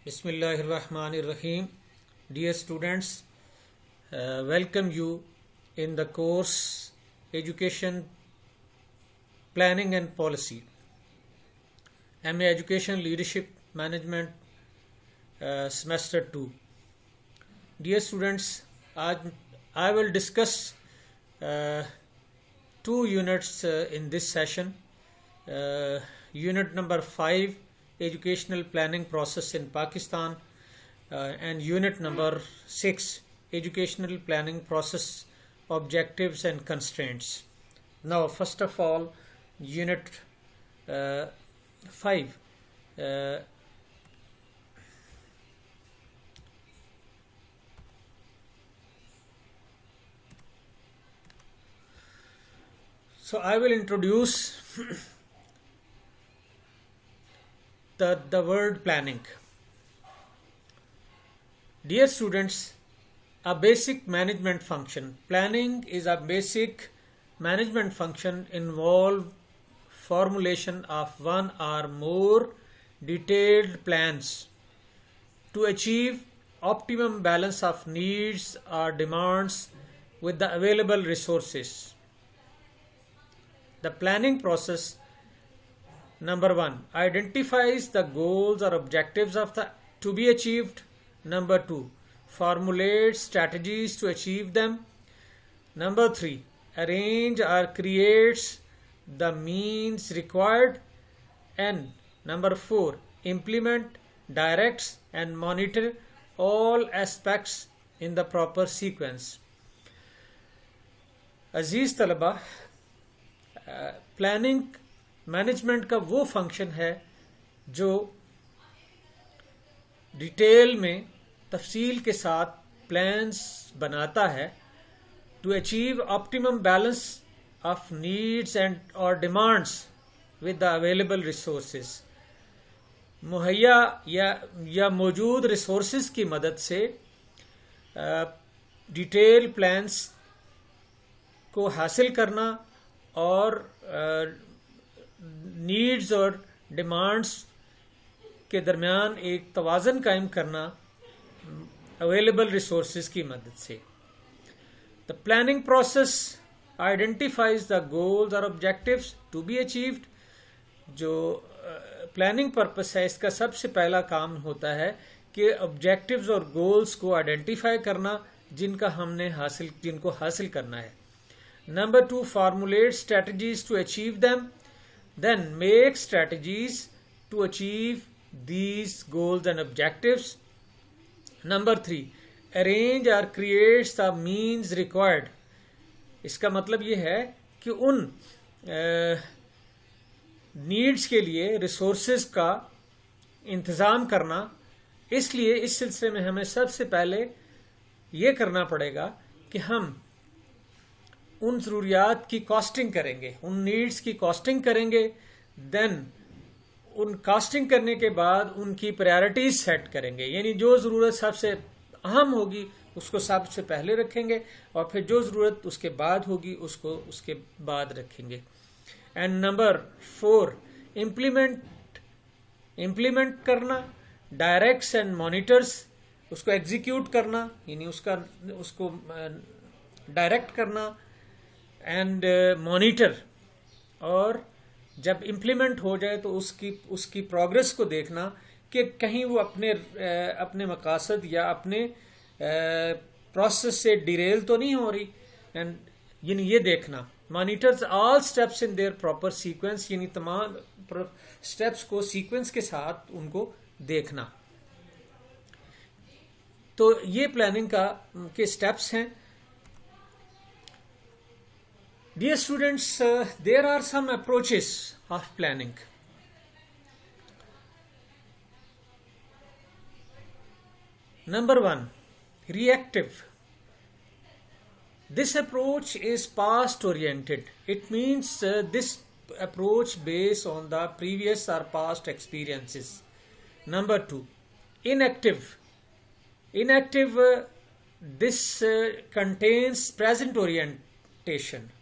Bismillahirrahmanirrahim. Dear students, welcome you in the course Education Planning and Policy, MA Education Leadership Management, Semester 2. Dear students, I will discuss 2 units in this session. Unit number 5, Educational Planning Process in Pakistan, and unit number 6, Educational Planning Process Objectives and Constraints. Now, first of all, unit 5. So I will introduce the word planning. Dear students, a basic management function. Planning is a basic management function involve formulation of one or more detailed plans to achieve optimum balance of needs or demands with the available resources. The planning process, number 1, identifies the goals or objectives to be achieved. Number 2, formulates strategies to achieve them. Number 3, arrange or creates the means required. And number 4, implement, directs and monitor all aspects in the proper sequence. अजीज तलबा, planning management का वो function है जो detail में तफसील के साथ plans बनाता है to achieve optimum balance of needs and और demands with the available resources. मुहैया या मौजूद रिसोर्सेज की मदद से डिटेल प्लान्स को हासिल करना और नीड्स और डिमांड्स के दरमियान एक तवाज़न कायम करना अवेलेबल रिसोर्सेज की मदद से. The planning process identifies the goals और ऑब्जेक्टिव्स टू बी अचीव्ड. जो प्लानिंग पर्पस है, इसका सबसे पहला काम होता है कि ऑब्जेक्टिव्स और गोल्स को आइडेंटिफाई करना जिनको हासिल करना है. Number 2, formulate strategies to achieve them. Then make strategies to achieve these goals and objectives. Number 3, arrange or create the means required. इसका मतलब ये है कि उन नीड्स के लिए रिसोर्सेज का इंतज़ाम करना. इसलिए इस सिलसिले में हमें सबसे पहले ये करना पड़ेगा कि हम उन ज़रूरियात की कॉस्टिंग करेंगे, उन नीड्स की कॉस्टिंग करेंगे. देन उन कॉस्टिंग करने के बाद उनकी प्रायोरिटीज सेट करेंगे, यानी जो ज़रूरत सबसे अहम होगी उसको सबसे पहले रखेंगे और फिर जो ज़रूरत उसके बाद होगी उसको उसके बाद रखेंगे. एंड नंबर 4, इम्प्लीमेंट करना, डायरेक्ट्स एंड मॉनिटर्स, उसको एग्जीक्यूट करना यानी उसको डायरेक्ट करना एंड मॉनिटर. और जब इम्प्लीमेंट हो जाए तो उसकी प्रोग्रेस को देखना कि कहीं वो अपने मकासद या अपने प्रोसेस से डिरेल तो नहीं हो रही. एंड यानी ये देखना, monitors all steps in their proper sequence, यानी तमाम स्टेप्स को सीक्वेंस के साथ उनको देखना. तो ये प्लानिंग के स्टेप्स हैं. Dear students, there are some approaches of planning. Number 1, reactive. This approach is past oriented. It means this approach based on the previous or past experiences. Number 2, inactive. This contains present orientation.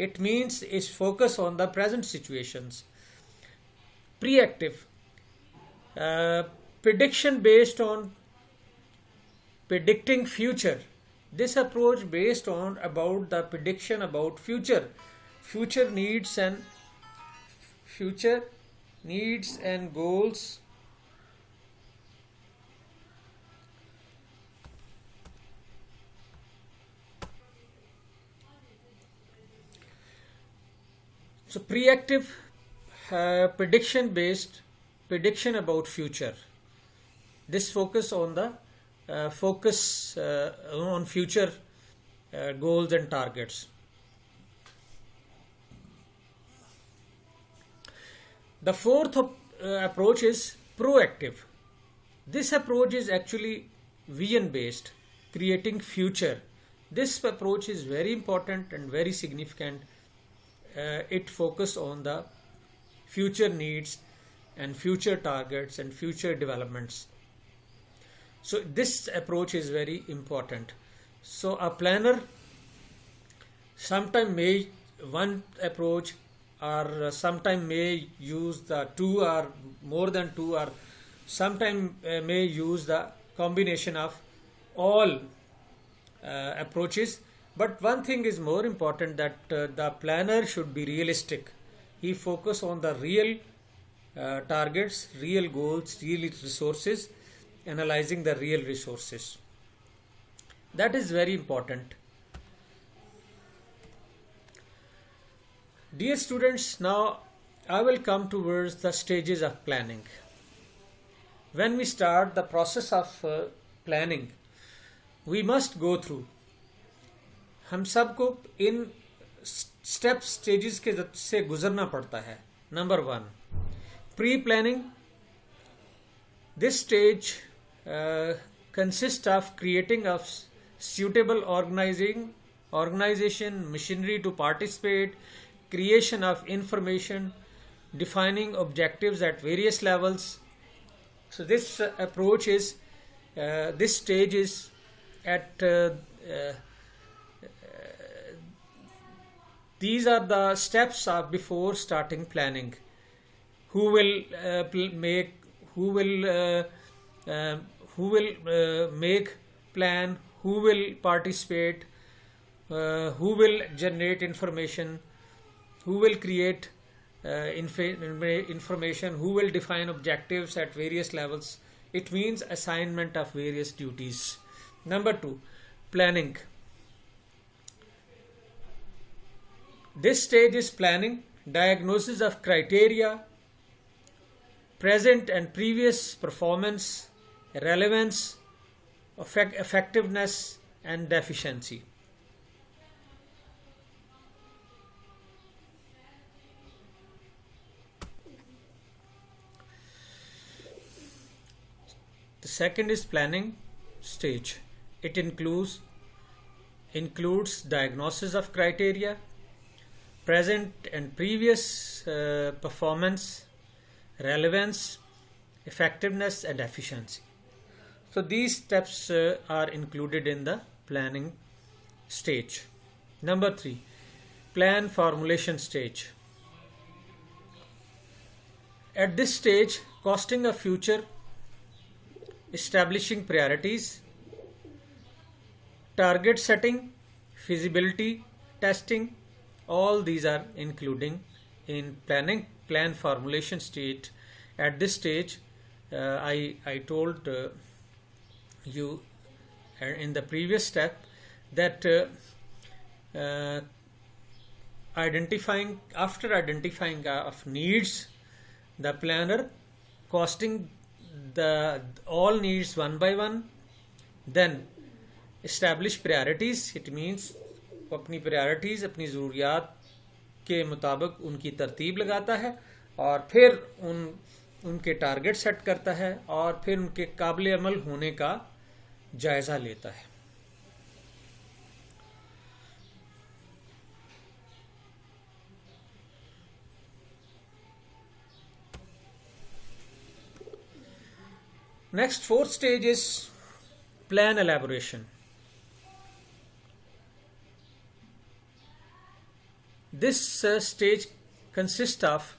It means is focus on the present situations. Preactive. Prediction based on predicting future. This approach based on about the prediction about future needs and goals. So preactive prediction based prediction about future. This focus on the on future goals and targets. The fourth approach is proactive. This approach is actually vision based, creating future. This approach is very important and very significant. It focuses on the future needs and future targets and future developments. So this approach is very important. So a planner sometime may one approach or sometime may use the two or more than two, or sometime may use the combination of all approaches. But one thing is more important, that the planner should be realistic. He focus on the real targets, real goals, real resources, analyzing the real resources. That is very important. Dear students, now I will come towards the stages of planning. When we start the process of planning, we must go through. हम सबको इन stages के से गुजरना पड़ता है. Number 1, pre planning. This stage consists of creating of suitable organization machinery to participate, creation of information, defining objectives at various levels. So this approach is this stage is at these are the steps of before starting planning. Who will make plan, who will participate, who will generate information, who will create information, who will define objectives at various levels. It means assignment of various duties. Number 2, planning. This stage is planning, diagnosis of criteria, present and previous performance, relevance, effectiveness and efficiency. The second is planning stage. It includes diagnosis of criteria, present and previous performance, relevance, effectiveness and efficiency. So these steps are included in the planning stage. Number 3, plan formulation stage. At this stage, costing of future, establishing priorities, target setting, feasibility testing, all these are including in plan formulation stage. At this stage, I told you in the previous step that after identifying of needs, the planner costing the all needs one by one, then establish priorities. It means अपनी priorities, अपनी ज़रूरियात के मुताबिक उनकी तरतीब लगाता है और फिर उनके टारगेट सेट करता है और फिर उनके काबिल अमल होने का जायज़ा लेता है. Next, 4th stage is plan elaboration. This stage consists of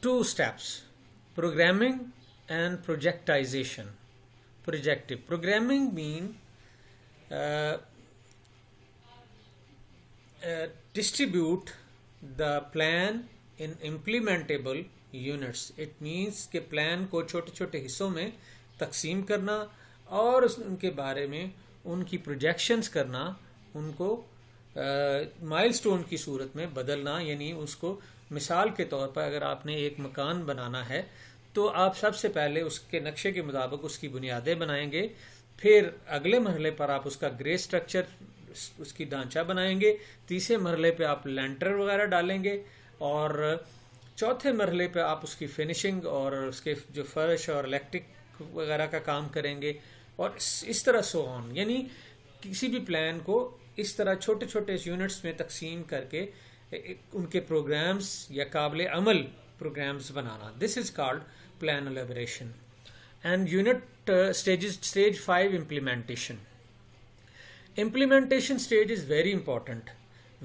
2 steps: programming and projectization. Projective programming mean distribute the plan in implementable units. It means कि प्लान को छोटे छोटे हिस्सों में तकसीम करना और उनके बारे में उनकी प्रोजेक्शंस करना, उनको माइलस्टोन की सूरत में बदलना। यानी उसको मिसाल के तौर पर अगर आपने एक मकान बनाना है तो आप सबसे पहले उसके नक्शे के मुताबिक उसकी बुनियादें बनाएंगे, फिर अगले मरहले पर आप उसका ग्रे स्ट्रक्चर, उसकी ढांचा बनाएंगे, तीसरे मरहले पे आप लेंटर वगैरह डालेंगे और चौथे मरहले पे आप उसकी फिनिशिंग और उसके जो फर्श और इलेक्ट्रिक वगैरह का काम करेंगे और इस तरह सो ऑन। यानी किसी भी प्लान को इस तरह छोटे छोटे यूनिट्स में तकसीम करके उनके प्रोग्राम्स या काबिल अमल प्रोग्राम्स बनाना। This is called plan elaboration. And unit stage 5 implementation. Implementation stage is very important.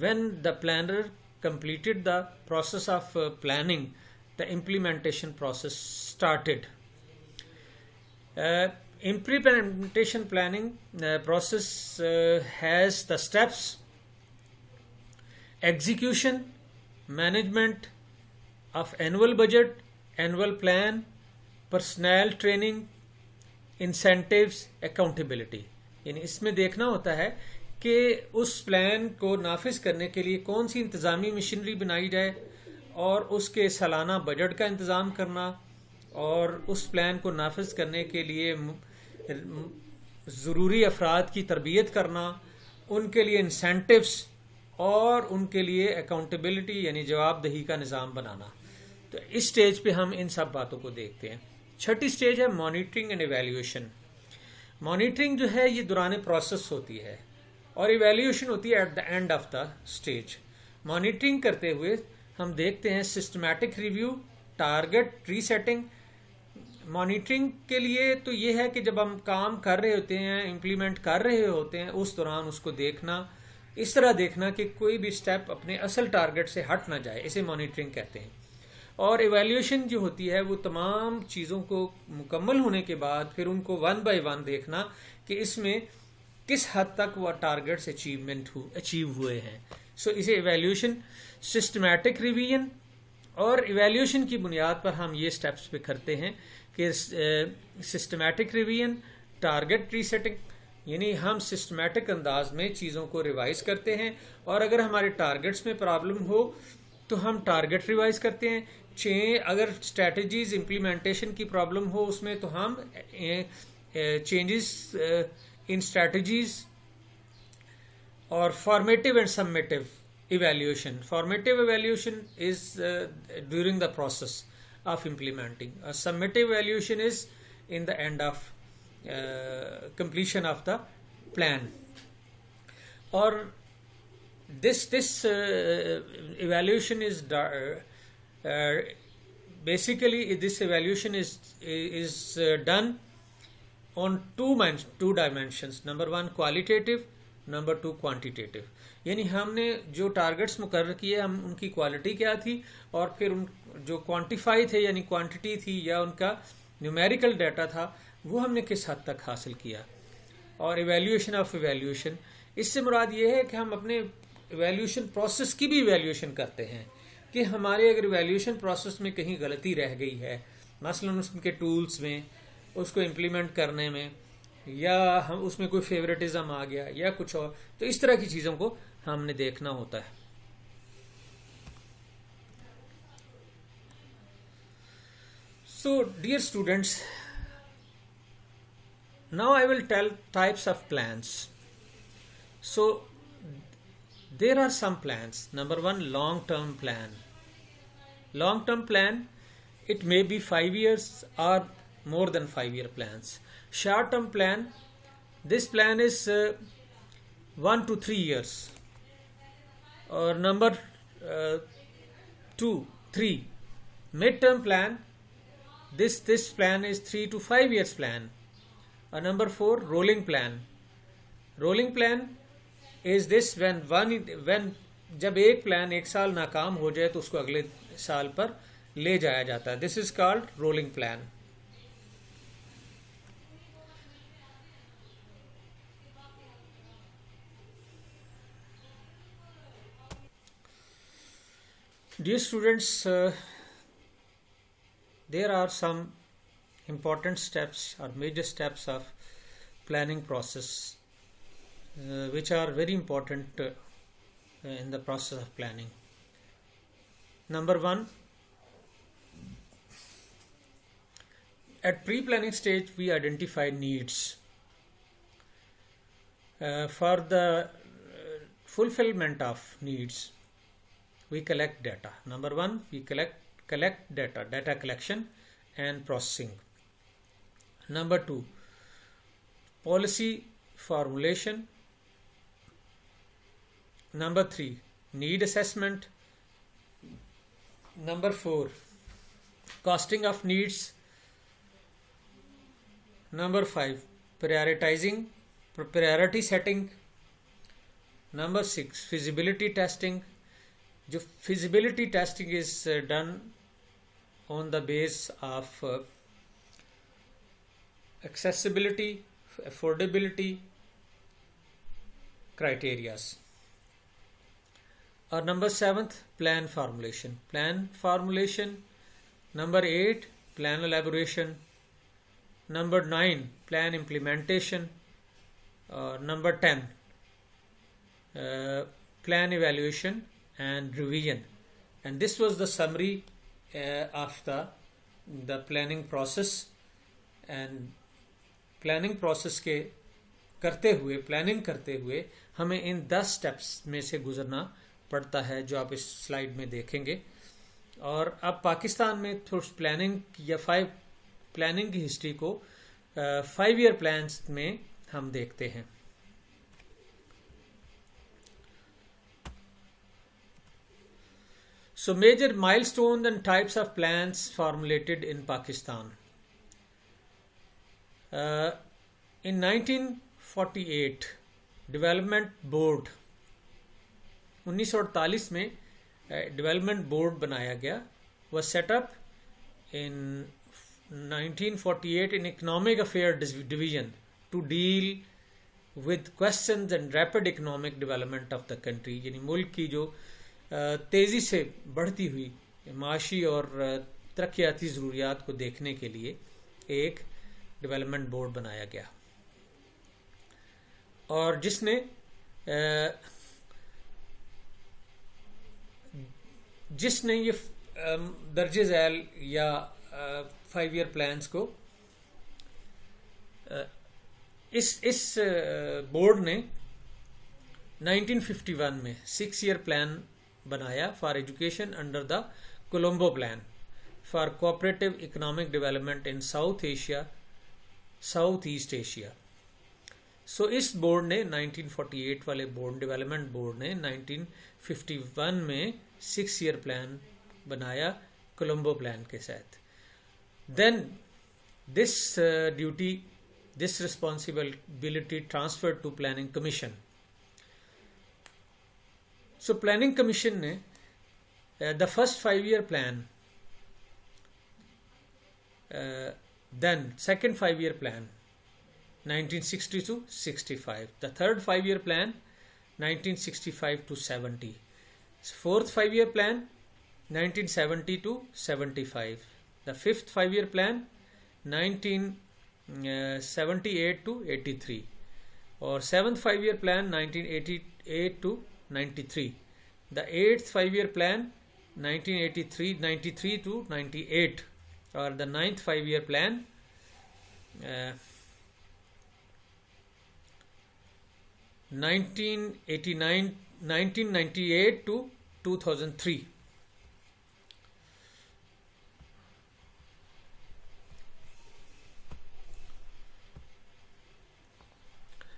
When the planner completed the process of planning, the implementation process started. Implementation planning process has the steps: execution, management of annual budget, annual plan, personnel training, incentives, accountability. यानी इसमें देखना होता है कि उस plan को नाफिज करने के लिए कौन सी इंतज़ामी मशीनरी बनाई जाए और उसके सालाना बजट का इंतज़ाम करना और उस प्लान को नाफिज करने के लिए ज़रूरी अफराद की तरबियत करना, उनके लिए इंसेंटिव्स और उनके लिए अकाउंटेबिलिटी यानी जवाबदही का निज़ाम बनाना। तो इस स्टेज पे हम इन सब बातों को देखते हैं। छठी स्टेज है मॉनिटरिंग एंड इवैल्यूएशन। मॉनिटरिंग जो है ये दौरान प्रोसेस होती है और इवैल्यूएशन होती है at the end of the stage. Monitoring करते हुए हम देखते हैं systematic review, target resetting. Monitoring के लिए तो ये है कि जब हम काम कर रहे होते हैं, इम्प्लीमेंट कर रहे होते हैं, उस दौरान उसको देखना, इस तरह देखना कि कोई भी स्टेप अपने असल टारगेट से हट ना जाए, इसे मॉनिटरिंग कहते हैं। और इवैल्यूएशन जो होती है वो तमाम चीज़ों को मुकम्मल होने के बाद फिर उनको वन बाय वन देखना कि इसमें किस हद तक वह टारगेट्स अचीव हुए हैं। सो इसे इवैल्यूएशन, सिस्टमैटिक रिवीजन और इवैल्यूएशन की बुनियाद पर हम ये स्टेप्स पे करते हैं कि सिस्टमैटिक रिवीजन, टारगेट रीसेटिंग, यानी हम सिस्टमैटिक अंदाज में चीज़ों को रिवाइज करते हैं और अगर हमारे टारगेट्स में प्रॉब्लम हो तो हम टारगेट रिवाइज करते हैं। अगर स्ट्रेटजीज इम्प्लीमेंटेशन की प्रॉब्लम हो उसमें तो हम चेंजेस इन स्ट्रेटजीज और formative and summative evaluation. Formative evaluation is during the process of implementing. A summative evaluation is in the end of completion of the plan. Or this evaluation is basically this evaluation is done on two dimensions. Number one qualitative, number two quantitative. यानी हमने जो targets मुकर्रर किए हम उनकी quality क्या थी और फिर उन जो क्वांटिफाई थे यानी क्वांटिटी थी या उनका न्यूमेरिकल डाटा था वो हमने किस हद तक हासिल किया। और इवैल्यूएशन ऑफ इवैल्यूएशन, इससे मुराद ये है कि हम अपने इवैल्यूएशन प्रोसेस की भी इवैल्यूएशन करते हैं कि हमारे अगर इवैल्यूएशन प्रोसेस में कहीं गलती रह गई है, मसलन उसके टूल्स में, उसको इम्प्लीमेंट करने में, या हम उसमें कोई फेवरेटिज्म आ गया या कुछ और, तो इस तरह की चीज़ों को हमने देखना होता है। So dear students, now I will tell types of plans. So there are some plans. Number one, long-term plan. Long-term plan, it may be 5 years or more than 5-year plans. Short-term plan, this plan is 1 to 3 years. Or number 3, mid-term plan. This plan is 3 to 5 years plan. Number 4, rolling plan. Rolling plan is this when जब एक plan एक साल नाकाम हो जाए तो उसको अगले साल पर ले जाया जाता है. This is called rolling plan. Dear students, there are some important steps or major steps of planning process which are very important in the process of planning. Number one, at pre-planning stage we identify needs. For the fulfillment of needs, we collect data. Number one, we collect data collection and processing. Number two, policy formulation. Number three, need assessment. Number four, costing of needs. Number five, priority setting. Number six, feasibility testing. जो feasibility testing is done on the base of accessibility, affordability criterias. Or number seventh, plan formulation. Number 8, plan elaboration. Number 9, plan implementation. Number 10, plan evaluation and revision. And this was the summary of the planning process. And planning process के planning करते हुए हमें इन 10 steps में से गुजरना पड़ता है, जो आप इस स्लाइड में देखेंगे. और अब पाकिस्तान में थोड़ी प्लानिंग या प्लानिंग की हिस्ट्री को 5 ईयर प्लान्स में हम देखते हैं. So major milestones and types of plans formulated in Pakistan. In 1948, Development Board 1948 में Development Board बनाया गया. Was set up in 1948 in Economic Affairs Division to deal with questions and rapid economic development of the country. यानी मुल्क की जो तेज़ी से बढ़ती हुई माशी और तरक्याती ज़रूरियात को देखने के लिए एक डेवलपमेंट बोर्ड बनाया गया, और जिसने ये दर्जे झैल या 5 ईयर प्लान्स को इस बोर्ड ने 1951 में 6 ईयर प्लान बनाया for education under the Colombo plan for cooperative economic development in South East Asia. So इस बोर्ड ने 1948 वाले बोर्ड डेवलपमेंट बोर्ड ने 1951 में 6 ईयर प्लान बनाया कोलंबो प्लान के साथ. Then this responsibility transferred to planning commission. So planning commission ने the first 5 year plan, then second 5 year plan 1960 to 65, the third 5 year plan 1965 to 70, fourth 5 year plan 1970 to 75, the fifth 5 year plan 1978 to 83, or seventh 5 year plan 1988 to 93, the 8th 5 year plan 93 to 98, or the 9th 5 year plan 1998 to 2003.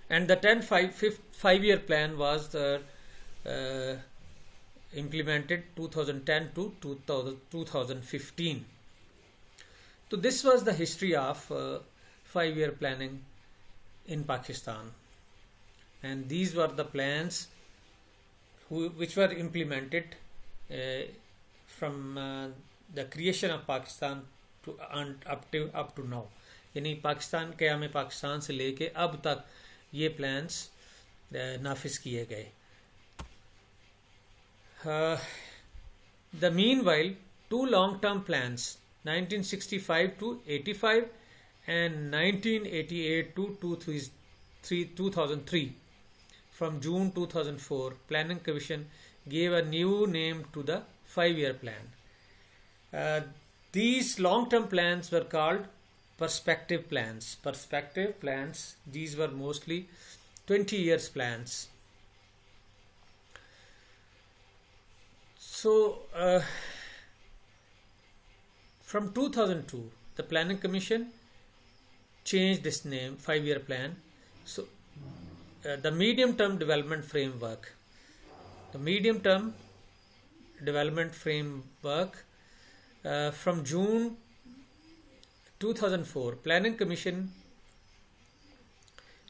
And the 5 year plan was implemented 2010 to 2015. So this was the history of 5 year planning in Pakistan, and these were the plans which were implemented from the creation of Pakistan to up to now. यानी पाकिस्तान क़याम पाकिस्तान से लेके अब तक ये plans नाफिज किए गए. The meanwhile, two long-term plans, 1965 to 85 and 1988 to 2003, from June 2004, Planning Commission gave a new name to the 5-year plan. These long-term plans were called perspective plans. Perspective plans, these were mostly 20 years plans. So, from 2002, the Planning Commission changed this name, 5-year plan. So, the medium-term development framework. The medium-term development framework from June 2004, Planning Commission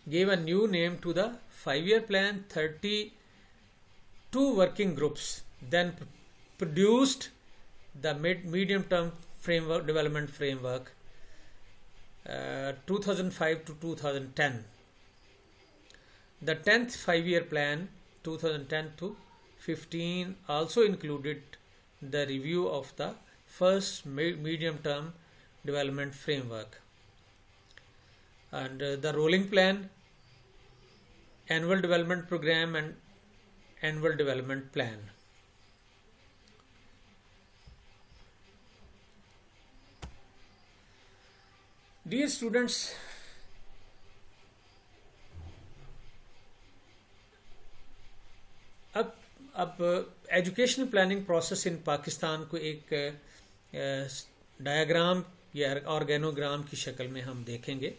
gave a new name to the 5-year plan. 32 working groups then produced the medium-term framework, development framework, 2005 to 2010. The 10th 5-year plan, 2010 to 15, also included the review of the first medium-term development framework. And the rolling plan, annual development program and annual development plan. Dear students, अब educational planning process in Pakistan को एक diagram या organogram की शक्ल में हम देखेंगे.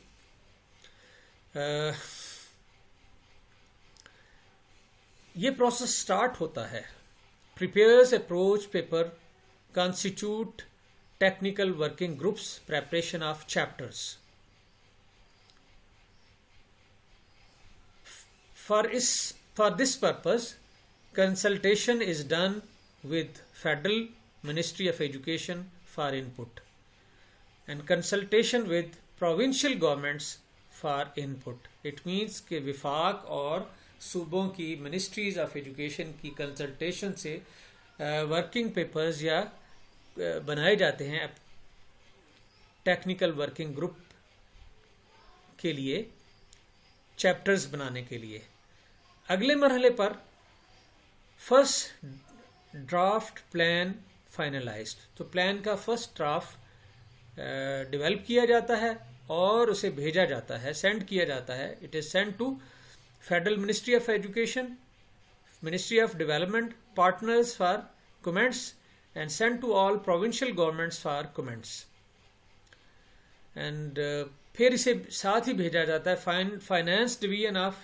ये प्रोसेस स्टार्ट होता है. Prepares approach paper constitute technical working groups, preparation of chapters. For this purpose, consultation is done with Federal Ministry of Education for input and consultation with provincial governments for input. It means कि विफाक और सूबों की Ministries of Education की consultation से working papers या बनाए जाते हैं टेक्निकल वर्किंग ग्रुप के लिए, चैप्टर्स बनाने के लिए. अगले मरहले पर फर्स्ट ड्राफ्ट प्लान फाइनलाइज्ड. तो प्लान का फर्स्ट ड्राफ्ट डेवलप किया जाता है और उसे भेजा जाता है, सेंड किया जाता है. It is send to federal ministry of education, ministry of development, partners for comments and sent to all provincial governments for comments. And फिर इसे साथ ही भेजा जाता है finance division of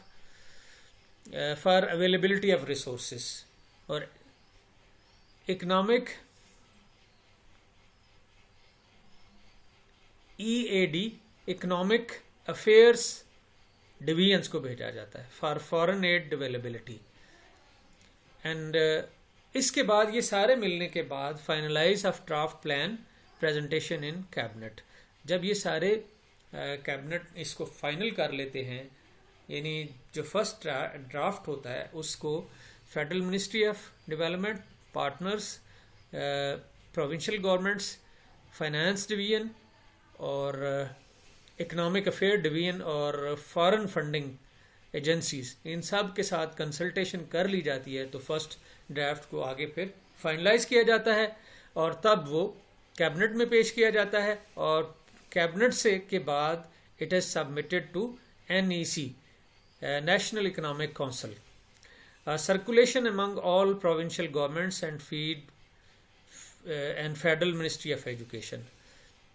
for availability of resources और economic EAD economic affairs divisions को भेजा जाता है for foreign aid availability. And इसके बाद ये सारे मिलने के बाद finalize of draft plan presentation in cabinet. जब ये सारे कैबिनेट इसको फाइनल कर लेते हैं, यानी जो फर्स्ट ड्राफ्ट होता है उसको federal ministry of development, partners, provincial governments, finance division और इकोनॉमिक अफेयर डिवीजन और फॉरेन फंडिंग एजेंसीज, इन सब के साथ कंसल्टेशन कर ली जाती है. तो फर्स्ट ड्राफ्ट को आगे फिर फाइनलाइज किया जाता है और तब वो कैबिनेट में पेश किया जाता है और कैबिनेट से के बाद it is submitted to NEC, national economic council, circulation among all provincial governments and federal ministry of education.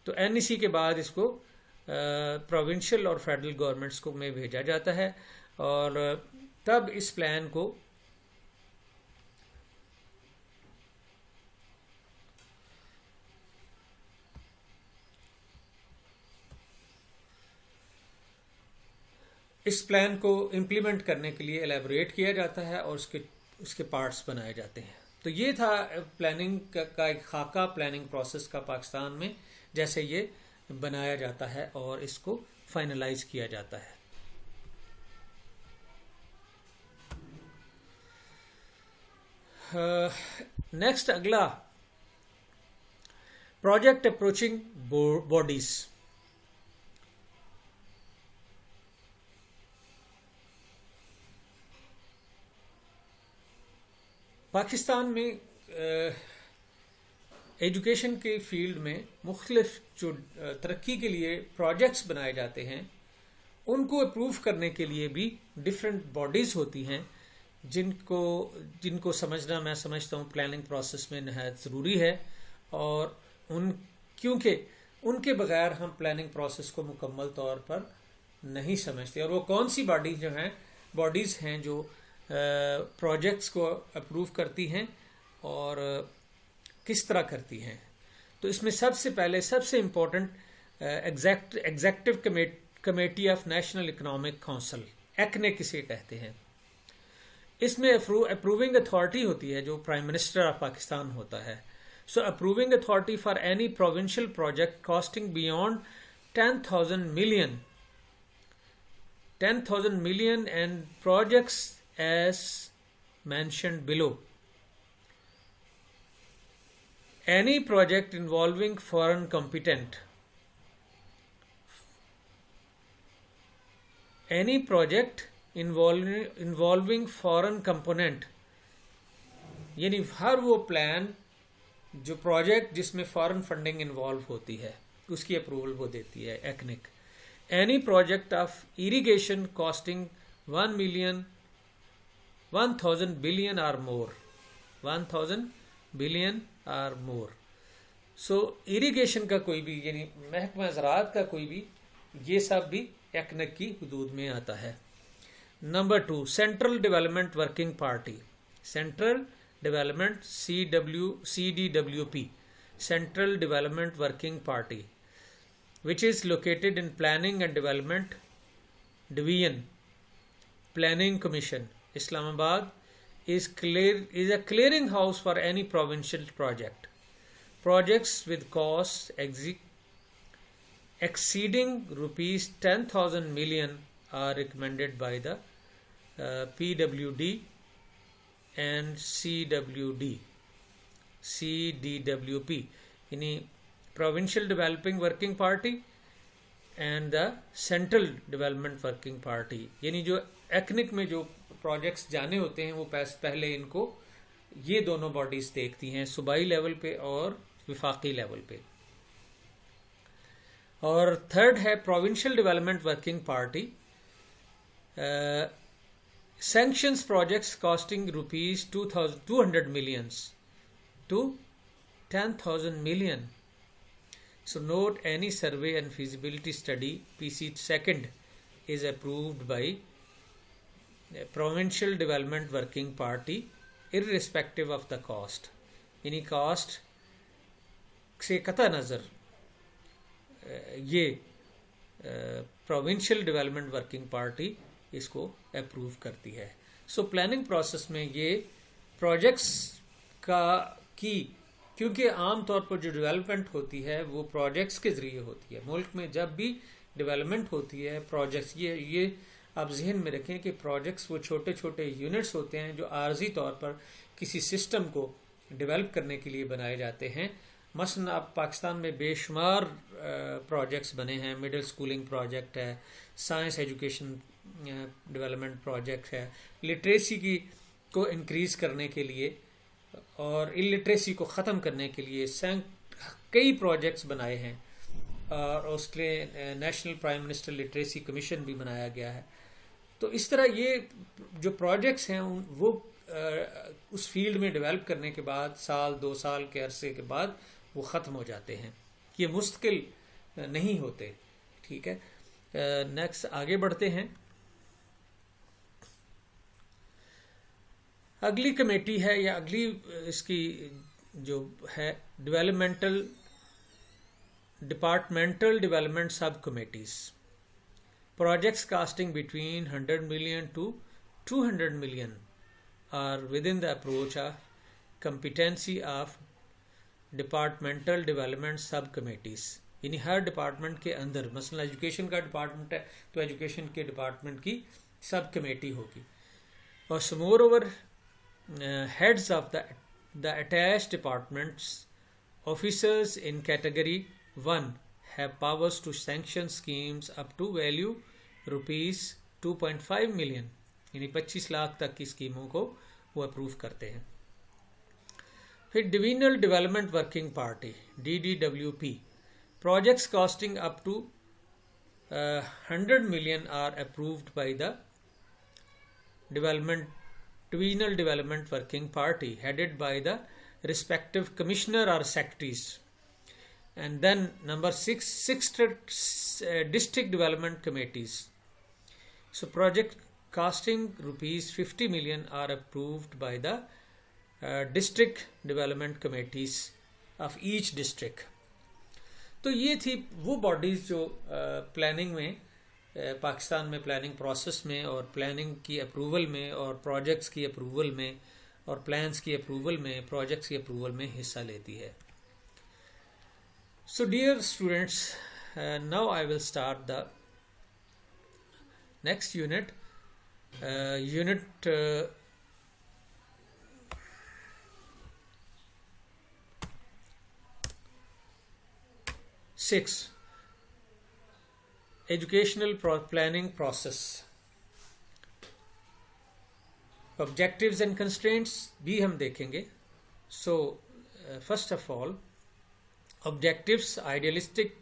तो NEC के बाद इसको प्रोविंशियल और फेडरल गवर्नमेंट्स को में भेजा जाता है और तब इस प्लान को इम्प्लीमेंट करने के लिए एलैबोरेट किया जाता है और उसके पार्ट्स बनाए जाते हैं. तो ये था प्लानिंग का एक खाका, प्लानिंग प्रोसेस का पाकिस्तान में जैसे ये बनाया जाता है और इसको फाइनलाइज किया जाता है. नेक्स्ट अगला Project approaching bodies. पाकिस्तान में एजुकेशन के फील्ड में मुख्तलिफ जो तरक्की के लिए प्रोजेक्ट्स बनाए जाते हैं उनको अप्रूव करने के लिए भी डिफरेंट बॉडीज़ होती हैं जिनको समझना मैं समझता हूँ प्लानिंग प्रोसेस में नहायत ज़रूरी है। और क्योंकि उनके बगैर हम प्लानिंग प्रोसेस को मुकम्मल तौर पर नहीं समझते। और वो कौन सी बॉडीज़ हैं जो प्रोजेक्ट्स को अप्रूव करती हैं और किस तरह करती हैं। तो इसमें सबसे important executive committee of national economic council, acne किसे कहते हैं। इसमें अप्रूविंग अथॉरिटी होती है जो प्राइम मिनिस्टर ऑफ पाकिस्तान होता है। So approving authority for any provincial project costing beyond 10,000 million and projects as mentioned below. Any project involving foreign component, यानी हर वो प्लान जो प्रोजेक्ट जिसमें फॉरेन फंडिंग इन्वॉल्व होती है उसकी अप्रूवल वो देती है एक्निक। Any project of irrigation costing 1,000 billion or more, 1,000 billion or more. So irrigation का कोई भी यानी महकमा ज़राअत का कोई भी, ये सब भी एक्निक की हदूद में आता है। Number 2, central development working party, central development CDWP, central development working party, which is located in Planning and Development Division, Planning Commission, Islamabad, is a clearing house for any provincial project. Projects with costs exceeding rupees 10,000 million are recommended by the PWD and CDWP, यानी Provincial Developing Working Party and the Central Development Working Party। यानी जो एक्निक में जो projects जाने होते हैं वो पहले इनको ये दोनों बॉडीज देखती हैं, सूबाई लेवल पे और विफाकी लेवल पे। और थर्ड है provincial development working party, sanctions projects costing rupees 200 million to 10,000 million। So note, any survey and feasibility study PC 2nd is approved by Provincial Development Working Party irrespective of the cost। यानी cast से कतई नज़र ये provincial development working party इसको approve करती है। So planning process में ये प्रोजेक्ट्स क्योंकि आम तौर पर जो डेवलपमेंट होती है वो प्रोजेक्ट्स के ज़रिए होती है। मुल्क में जब भी डेवलपमेंट होती है प्रोजेक्ट्स, ये आप जहन में रखें कि प्रोजेक्ट्स वो छोटे छोटे यूनिट्स होते हैं जो आर्जी तौर पर किसी सिस्टम को डेवलप करने के लिए बनाए जाते हैं। मसलन आप पाकिस्तान में बेशुमार प्रोजेक्ट्स बने हैं, मिडिल स्कूलिंग प्रोजेक्ट है, साइंस एजुकेशन डेवलपमेंट प्रोजेक्ट है, लिटरेसी को इंक्रीज़ करने के लिए और इलिटरेसी को ख़त्म करने के लिए कई प्रोजेक्ट्स बनाए हैं। और उसके लिए national prime minister literacy commission भी बनाया गया है। तो इस तरह ये जो प्रोजेक्ट्स हैं वो उस फील्ड में डेवलप करने के बाद साल 2 साल के अरसे के बाद वो ख़त्म हो जाते हैं, ये मुस्तकिल नहीं होते। ठीक है, नेक्स्ट आगे बढ़ते हैं। अगली कमेटी है या अगली इसकी जो है डिपार्टमेंटल डेवलपमेंट सब committees, projects casting between 100 million to 200 million are within the approach of competency of departmental development सब कमेटीज। यानी हर डिपार्टमेंट के अंदर, मसलन एजुकेशन का डिपार्टमेंट है तो एजुकेशन के डिपार्टमेंट की सब कमेटी होगी। और more over heads of the attached departments Officers in category 1 have powers to sanction schemes up to value rupees 2.5 million, यानी 25 लाख तक की स्कीमों को वो अप्रूव करते हैं. फिर divisional development working party DDWP, projects costing up to 100 million are approved by the divisional development working party headed by the respective commissioner or secretaries. And then number 6 district development committees. So project costing rupees 50 million are approved by the district development committees of each district. तो ये थी वो bodies जो planning में पाकिस्तान में planning process में और planning की अप्रूवल में और प्रोजेक्ट्स की अप्रूवल में और प्लान्स की अप्रूवल में प्रोजेक्ट्स की अप्रूवल में हिस्सा लेती है. So dear students, now I will start the next unit. Unit 6 Educational Planning Process. Objectives and constraints भी हम देखेंगे. So first of all, objectives: idealistic,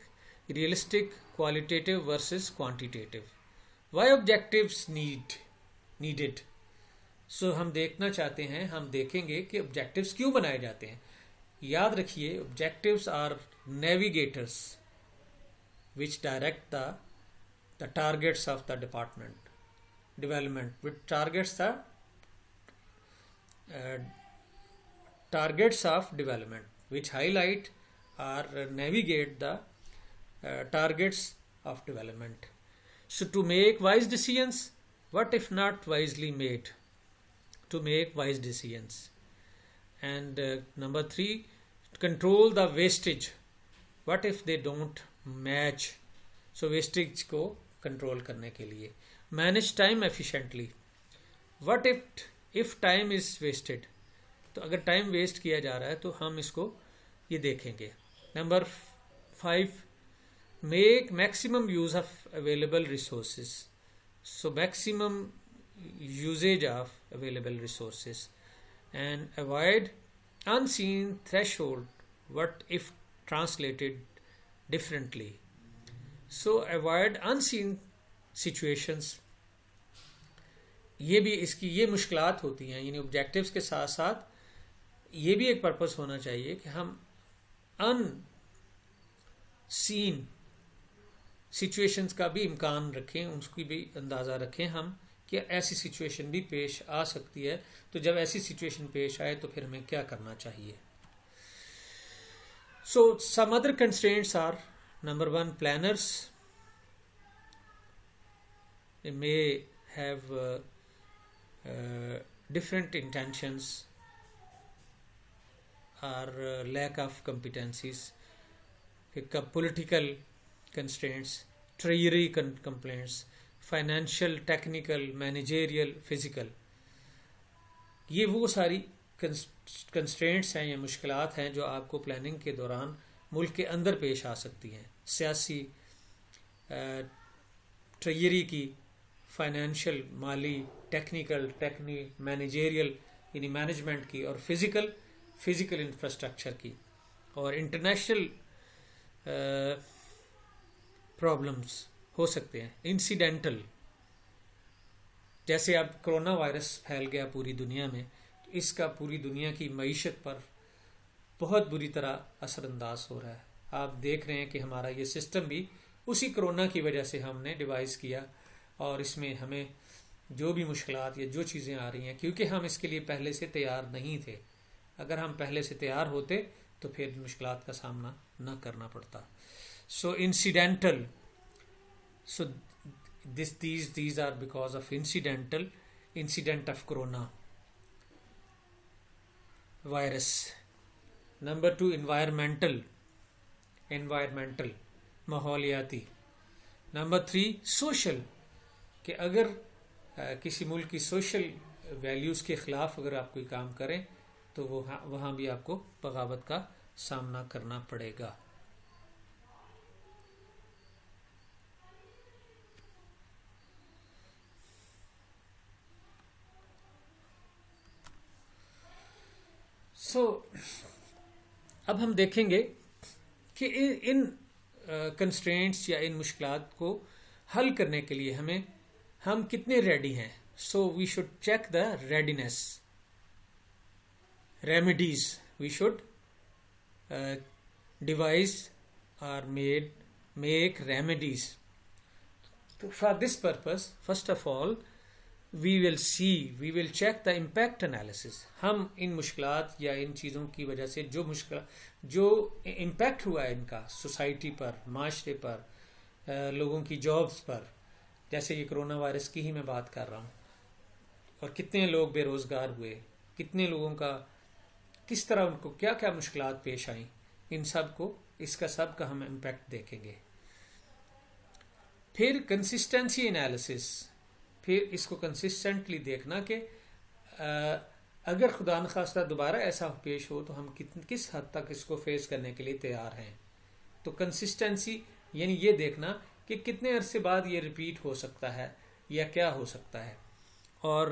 realistic, qualitative versus quantitative. Why objectives needed? So हम देखना चाहते हैं, हम देखेंगे कि objectives क्यों बनाए जाते हैं. याद रखिए, objectives are navigators which direct the targets of the development, which targets the targets of development, which highlight or navigate the targets of development. So to make wise decisions, what if not wisely made? To make wise decisions. And number 3, control the wastage. What if they don't match? So wastage को control करने के लिए. Manage time efficiently. What if time is wasted? तो अगर time waste किया जा रहा है तो हम इसको ये देखेंगे. Number 5, make maximum use of available resources. So maximum usage of available resources. And avoid unseen threshold. What if translated differently? So avoid unseen situations. ये भी इसकी ये मुश्किलात होती हैं. यानी ऑब्जेक्टिव्स के साथ साथ ये भी एक पर्पस होना चाहिए कि हम अनसीन सिचुएशंस का भी इम्कान रखें, उसकी भी अंदाज़ा रखें हम कि ऐसी सिचुएशन भी पेश आ सकती है. तो जब ऐसी सिचुएशन पेश आए तो फिर हमें क्या करना चाहिए. So some other constraints are: number 1, planners. They may have different intentions or lack of competencies. Political constraints, treasury complaints, financial, technical, managerial, physical. ये वो सारी कंस्ट्रेंट्स हैं या मुश्किलात हैं जो आपको प्लानिंग के दौरान मुल्क के अंदर पेश आ सकती हैं. सियासी, ट्रेजरी की, फाइनेंशियल, माली, टेक्निकल, मैनेजरियल यानी मैनेजमेंट की, और फिज़िकल इंफ्रास्ट्रक्चर की, और इंटरनेशनल प्रॉब्लम्स हो सकते हैं. इंसिडेंटल, जैसे अब कोरोना वायरस फैल गया पूरी दुनिया में, तो इसका पूरी दुनिया की मईशत पर बहुत बुरी तरह असरअंदाज हो रहा है. आप देख रहे हैं कि हमारा ये सिस्टम भी उसी कोरोना की वजह से हमने डिवाइस किया, और इसमें हमें जो भी मुश्किलात या जो चीज़ें आ रही हैं, क्योंकि हम इसके लिए पहले से तैयार नहीं थे. अगर हम पहले से तैयार होते तो फिर मुश्किलात का सामना न करना पड़ता. सो incidental, so these are because of incident of corona virus. Number 2, environmental माहौलियाती. Number 3, social, कि अगर किसी मुल्क की सोशल वैल्यूज़ के ख़िलाफ़ अगर आप कोई काम करें तो वो वहाँ भी आपको बगावत का सामना करना पड़ेगा। अब हम देखेंगे कि इन कंस्ट्रेंट्स या इन मुश्किलात को हल करने के लिए हम कितने रेडी हैं। So we should check the readiness. Remedies we should devise or make remedies. For this purpose, first of all, we will check the impact analysis. हम इन मुश्किलात या इन चीज़ों की वजह से जो इम्पैक्ट हुआ है इनका सोसाइटी पर, माशरे पर, लोगों की जॉब्स पर, जैसे ये कोरोना वायरस की ही मैं बात कर रहा हूँ, और कितने लोग बेरोजगार हुए, कितने लोगों का किस तरह उनको क्या क्या मुश्किलात पेश आई, इन सब को, इसका सब का हम इम्पैक्ट देखेंगे। फिर कंसिस्टेंसी एनालिसिस, फिर इसको कंसिस्टेंटली देखना कि अगर खुदा न खास्ता दोबारा ऐसा पेश हो तो हम किस हद तक इसको फेस करने के लिए तैयार हैं। तो कंसिस्टेंसी यानी ये देखना कि कितने अरसे बाद ये रिपीट हो सकता है या क्या हो सकता है। और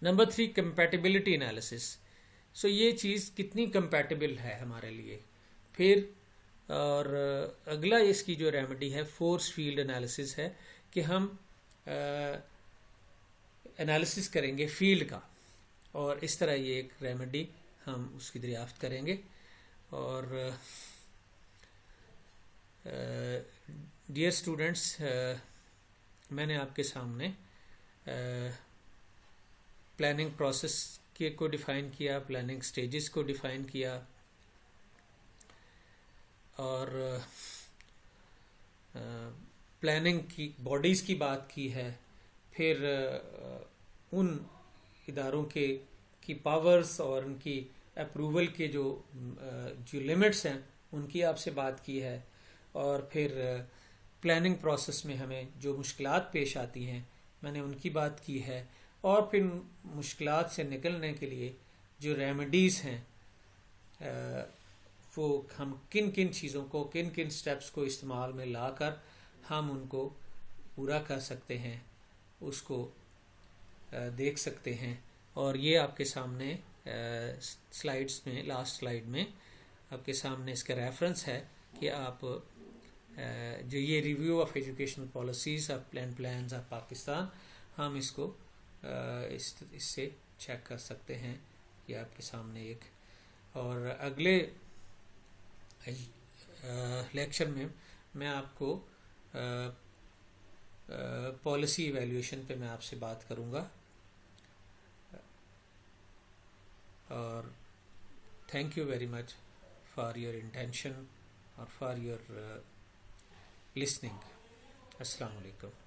नंबर 3 कंपैटिबिलिटी एनालिसिस। सो ये चीज़ कितनी कंपैटिबल है हमारे लिए। फिर और अगला इसकी जो रेमेडी है फोर्स फील्ड एनालिसिस है कि हम एनालिसिस करेंगे फील्ड का, और इस तरह ये एक रेमेडी हम उसकी दरियाफ्त करेंगे। और डियर स्टूडेंट्स, मैंने आपके सामने प्लानिंग प्रोसेस को डिफाइन किया, प्लानिंग स्टेजेस को डिफाइन किया, और प्लानिंग की बॉडीज की बात की है। फिर उन इदारों की पावर्स और उनकी अप्रूवल के जो लिमिट्स हैं उनकी आपसे बात की है। और फिर प्लानिंग प्रोसेस में हमें जो मुश्किलात पेश आती हैं मैंने उनकी बात की है। और फिर मुश्किलात से निकलने के लिए जो रेमेडीज़ हैं वो हम किन किन चीज़ों को, किन किन स्टेप्स को इस्तेमाल में लाकर हम उनको पूरा कर सकते हैं, उसको देख सकते हैं। और ये आपके सामने स्लाइड्स में, लास्ट स्लाइड में आपके सामने इसका रेफरेंस है कि आप जो ये review of educational policies of plans of Pakistan, हम इसको इससे चेक कर सकते हैं। ये आपके सामने एक, और अगले लेक्चर में मैं आपको पॉलिसी इवैल्यूएशन पे मैं आपसे बात करूंगा। और thank you very much for your intention और फॉर योर लिसनिंग। अस्सलाम वालेकुम।